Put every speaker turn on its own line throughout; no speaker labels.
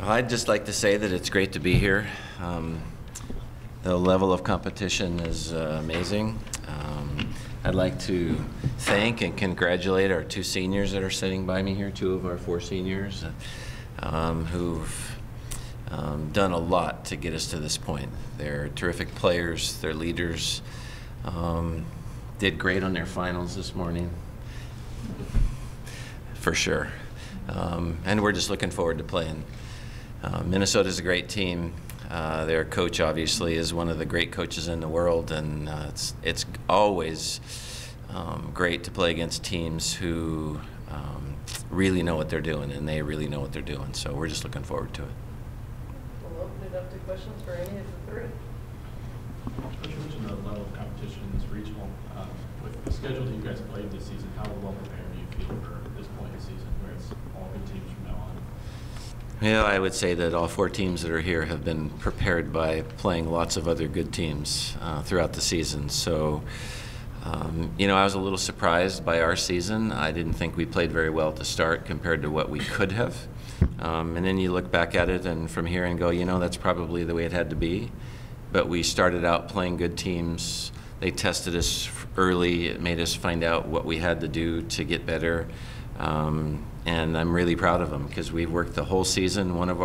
Well, I'd just like to say that it's great to be here. The level of competition is amazing. I'd like to thank and congratulate our 2 seniors that are sitting by me here, 2 of our 4 seniors who've done a lot to get us to this point. They're terrific players, they're leaders, did great on their finals this morning, for sure. And we're just looking forward to playing. Minnesota's a great team. Their coach obviously is one of the great coaches in the world, and it's always great to play against teams who really know what they're doing, and they really know what they're doing. So we're just looking forward to it.
We'll open it up to questions for any of the 3.
Coach, you mentioned the level of competition is regional. With the schedule that you guys played this season, how well prepared do you feel for this point in the season, where it's all good teams from now on?
Yeah, I would say that all 4 teams that are here have been prepared by playing lots of other good teams throughout the season. So, you know, I was a little surprised by our season. I didn't think we played very well at the start compared to what we could have. And then you look back at it and from here and go, you know, that's probably the way it had to be. But we started out playing good teams. They tested us early. It made us find out what we had to do to get better. And I'm really proud of them because we've worked the whole season. One of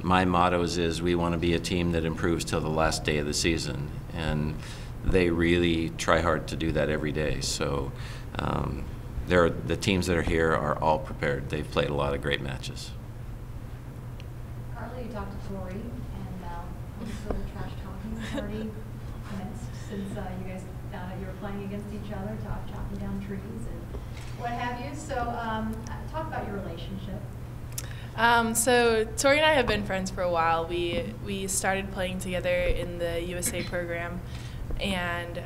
my mottos is we want to be a team that improves till the last day of the season. And they really try hard to do that every day. So the teams that are here are all prepared. They've played a lot of great matches.
Carly, you talked to Tori, and also the trash talking already commenced since you guys found out you were playing against each other, chopping down trees and what have you. So talk about your relationship.
So Tori and I have been friends for a while. We started playing together in the USA program, and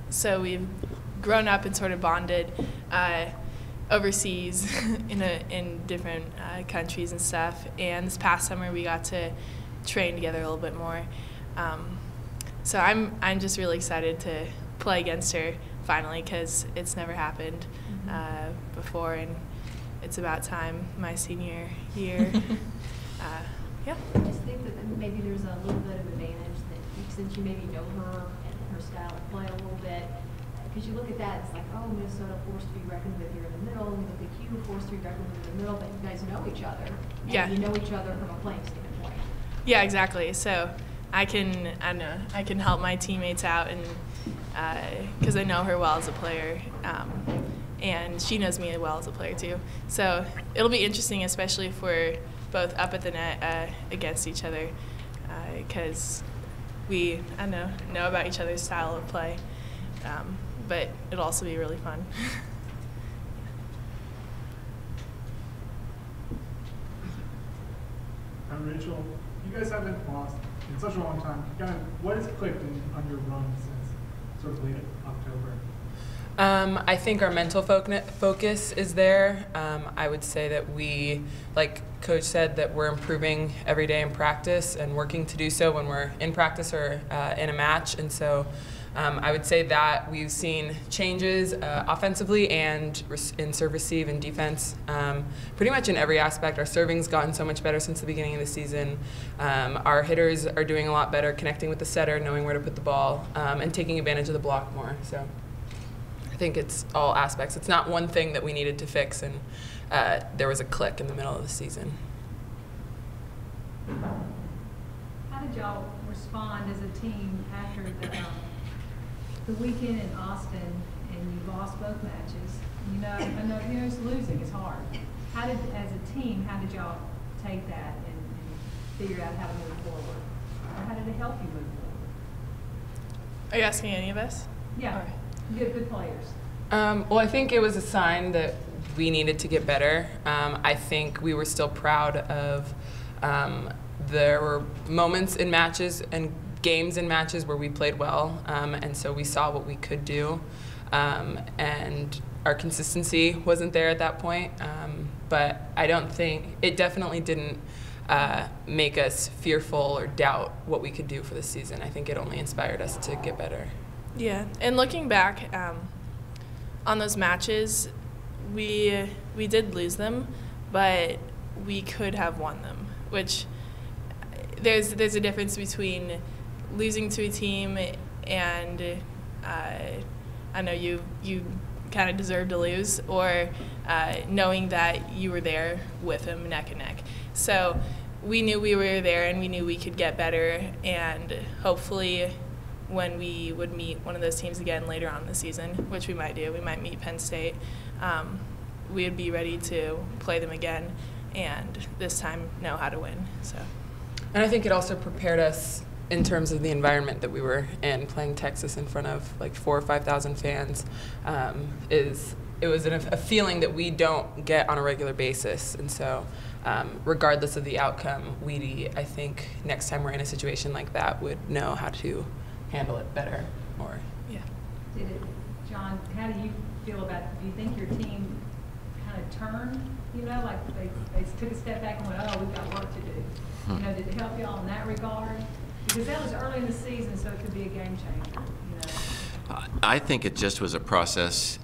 so we've grown up and sort of bonded overseas in different countries and stuff. And this past summer we got to train together a little bit more. So I'm just really excited to play against her finally because it's never happened before, and it's about time my senior year. Yeah.
I just think that maybe there's a little bit of advantage that since you maybe know her and her style of play a little bit, because you look at that, it's like, oh, Minnesota forced to be reckoned with here in the middle, and you look at you forced to be reckoned with in the middle, but you guys know each other. And
yeah.
You know each other from a playing standpoint.
Yeah, exactly. So I can help my teammates out, and because I know her well as a player, and she knows me well as a player too. So it'll be interesting, especially if we're both up at the net against each other, because we know about each other's style of play. But it'll also be really fun.
Rachel, you guys haven't lost in such a long time. What has clicked on your run since sort of late October?
I think our mental focus is there. I would say that we, like Coach said, that we're improving every day in practice and working to do so when we're in practice or in a match. And so I would say that we've seen changes offensively and in serve receive and defense, pretty much in every aspect. Our serving's gotten so much better since the beginning of the season. Our hitters are doing a lot better, connecting with the setter, knowing where to put the ball, and taking advantage of the block more. So I think it's all aspects. It's not one thing that we needed to fix, and there was a click in the middle of the season.
How did y'all respond as a team after the weekend in Austin, and you lost both matches? I know it's losing is hard. As a team, how did y'all take that and figure out how to move forward? Or how did it help you move forward?
Are you asking any of us?
Yeah.
Or?
Good players.
Well, I think it was a sign that we needed to get better. I think we were still proud of there were moments in matches and games in matches where we played well, and so we saw what we could do, and our consistency wasn't there at that point, but I don't think it definitely didn't make us fearful or doubt what we could do for this season. I think it only inspired us to get better.
Yeah, and looking back on those matches, we did lose them, but we could have won them, which there's a difference between losing to a team and I know you kind of deserve to lose, or knowing that you were there with him neck and neck. So we knew we were there and we knew we could get better, and hopefully when we would meet one of those teams again later on in the season, which we might do, we might meet Penn State, we would be ready to play them again and this time know how to win. So.
And I think it also prepared us in terms of the environment that we were in, playing Texas in front of like 4,000 or 5,000 fans. It was a feeling that we don't get on a regular basis, and so regardless of the outcome, I think next time we're in a situation like that would know how to handle it better. Or
yeah.
John, how do you feel about? Do you think your team kind of turned? You know, like they took a step back and went, "Oh, we've got work to do." You know, did it help y'all in that regard? Because that was early in the season, so it could be a game changer. You know?
I think it just was a process.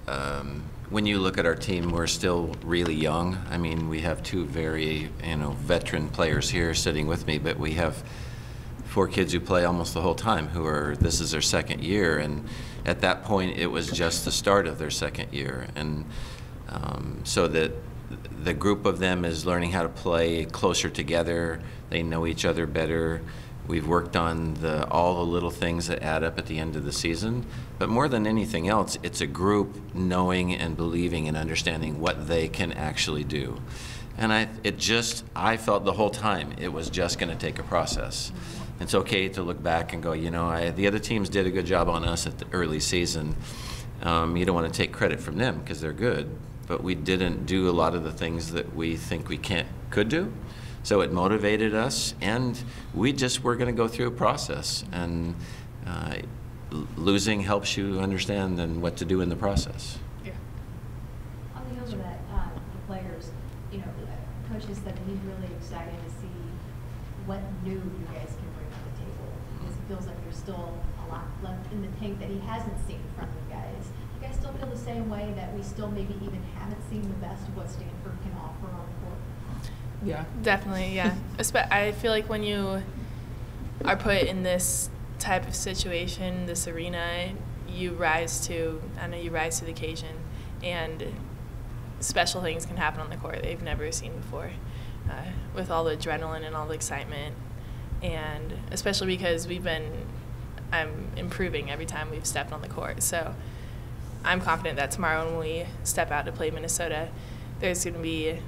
When you look at our team, we're still really young. I mean, we have two very, veteran players here sitting with me, but we have 4 kids who play almost the whole time this is their second year, and at that point it was just the start of their second year, and so that the group of them is learning how to play closer together. They know each other better. We've worked on all the little things that add up at the end of the season. But more than anything else, it's a group knowing and believing and understanding what they can actually do. And I felt the whole time it was just going to take a process. It's okay to look back and go, the other teams did a good job on us at the early season. You don't want to take credit from them because they're good, but we didn't do a lot of the things that we think we could do. So it motivated us, and we just were going to go through a process, and losing helps you understand then what to do in the process.
Yeah.
On the heels of that, the players, coaches said that he's really excited to see what new you guys can bring to the table. Because it feels like there's still a lot left in the tank that he hasn't seen from you guys. You guys still feel the same way that we still maybe even haven't seen the best of what Stanford can offer on the court?
yeah,
Definitely, yeah. I feel like when you are put in this type of situation, this arena, you rise to the occasion, and special things can happen on the court they've never seen before, with all the adrenaline and all the excitement, and especially because I'm improving every time we've stepped on the court. So I'm confident that tomorrow when we step out to play Minnesota, there's going to be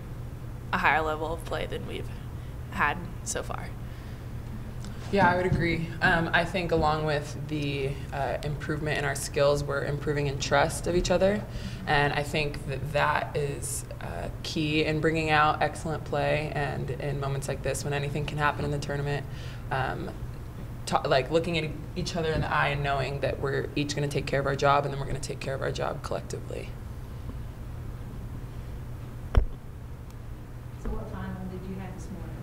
a higher level of play than we've had so far.
Yeah, I would agree. I think along with the improvement in our skills, we're improving in trust of each other. And I think that is key in bringing out excellent play, and in moments like this when anything can happen in the tournament, looking at each other in the eye and knowing that we're each going to take care of our job, and then we're going to take care of our job collectively.
So what final did you have this morning?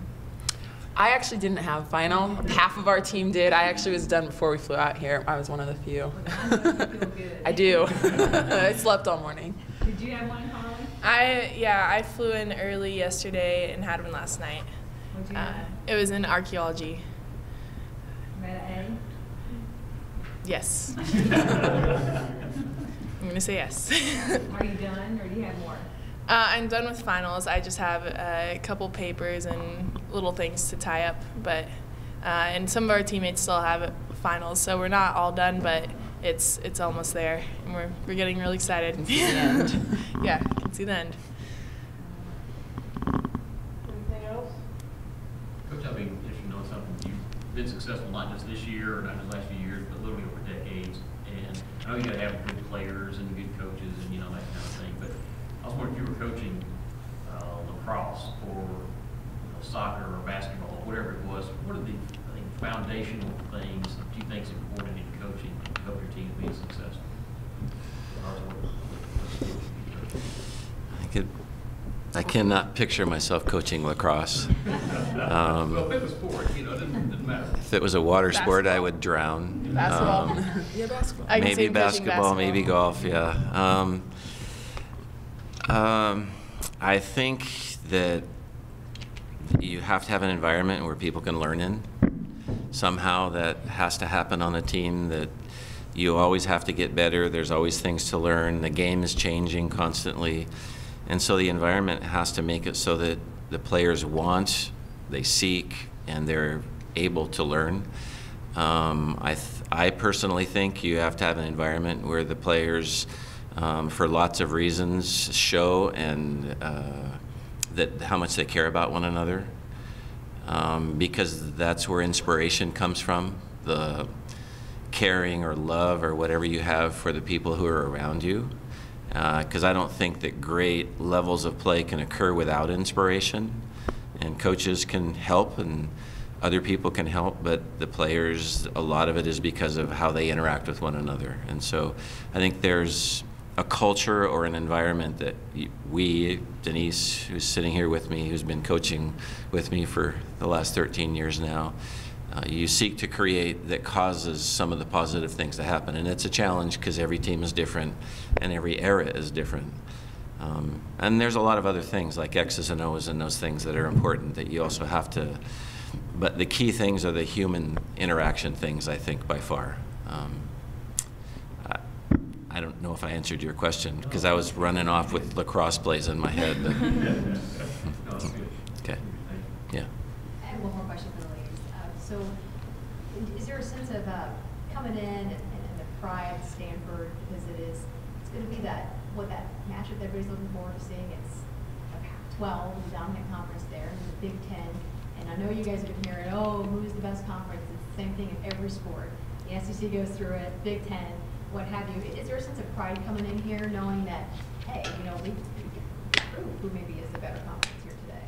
I actually didn't have a final. Half of our team did. I actually was done before we flew out here. I was one of the few.
I know you feel good.
I do. I slept all morning.
Did you have one, Carly?
I flew in early yesterday and had one last night.
What'd you have?
It was in archaeology.
Meta A?
Yes. I'm going to say yes.
Are you done, or do you have more?
I'm done with finals. I just have a couple papers and little things to tie up, but and some of our teammates still have finals, so we're not all done, but it's almost there, and we're getting really excited.
Can see the end.
Yeah, can see the end.
Anything else?
Coach, I'd be interested to know something. You've been successful not just this year or not just the last few years, but literally over decades. And I know you got to have good players and good coaches and that kind of thing. But I was wondering if you were coaching lacrosse or soccer or basketball, whatever it was. What are the foundational things that you think is important in coaching to help your team be successful?
I cannot picture myself coaching lacrosse.
Well, if it was sport, it doesn't matter.
If it was a water sport, I would drown.
Basketball. Yeah, basketball.
I can see
Maybe
him coaching
basketball, maybe golf, yeah. I think that have to have an environment where people can learn in. Somehow that has to happen on a team, that you always have to get better. There's always things to learn. The game is changing constantly. And so the environment has to make it so that the players want, they seek, and they're able to learn. I personally think you have to have an environment where the players, for lots of reasons, show and that how much they care about one another, because that's where inspiration comes from, the caring or love or whatever you have for the people who are around you. Because I don't think that great levels of play can occur without inspiration, and coaches can help and other people can help, but the players, a lot of it is because of how they interact with one another. And so I think there's a culture or an environment that we, Denise, who's sitting here with me, who's been coaching with me for the last 13 years now, you seek to create that causes some of the positive things to happen. And it's a challenge because every team is different and every era is different. And there's a lot of other things like X's and O's and those things that are important that you also have to, but the key things are the human interaction things, I think, by far. I don't know if I answered your question because I was running off with lacrosse plays in my head. But okay. Yeah.
I have one more question for the ladies. So is there a sense of coming in and the pride of Stanford, because it's going to be that matchup that everybody's looking forward to seeing? It's a Pac-12, the dominant conference there, and the Big Ten. And I know you guys have been hearing, oh, who's the best conference? It's the same thing in every sport. The SEC goes through it, Big Ten, what have you. Is there a sense of pride coming in here knowing that, hey, we prove who maybe is the better conference here today?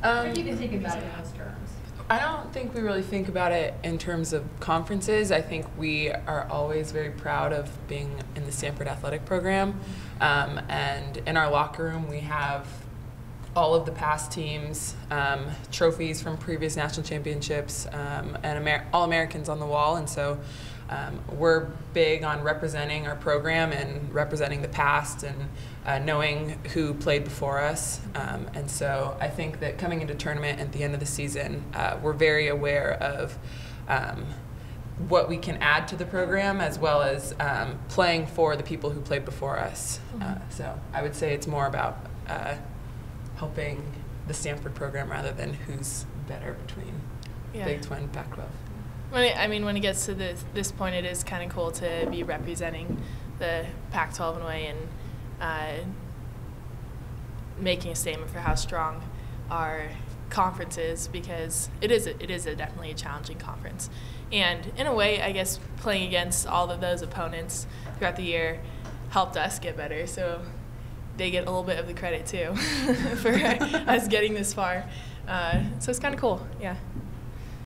Or you can think about it in those terms.
I don't think we really think about it in terms of conferences. I think we are always very proud of being in the Stanford athletic program. And in our locker room, we have all of the past teams, trophies from previous national championships, and All-Americans on the wall. And so we're big on representing our program and representing the past and knowing who played before us. And so I think that coming into tournament at the end of the season, we're very aware of what we can add to the program, as well as playing for the people who played before us. So I would say it's more about helping the Stanford program rather than who's better between Big 12, Pac-12.
When it gets to this point, it is kind of cool to be representing the Pac-12 in a way and making a statement for how strong our conference is, because it is definitely a challenging conference. And in a way, I guess playing against all of those opponents throughout the year helped us get better. So they get a little bit of the credit too for us getting this far. So it's kind of cool, yeah.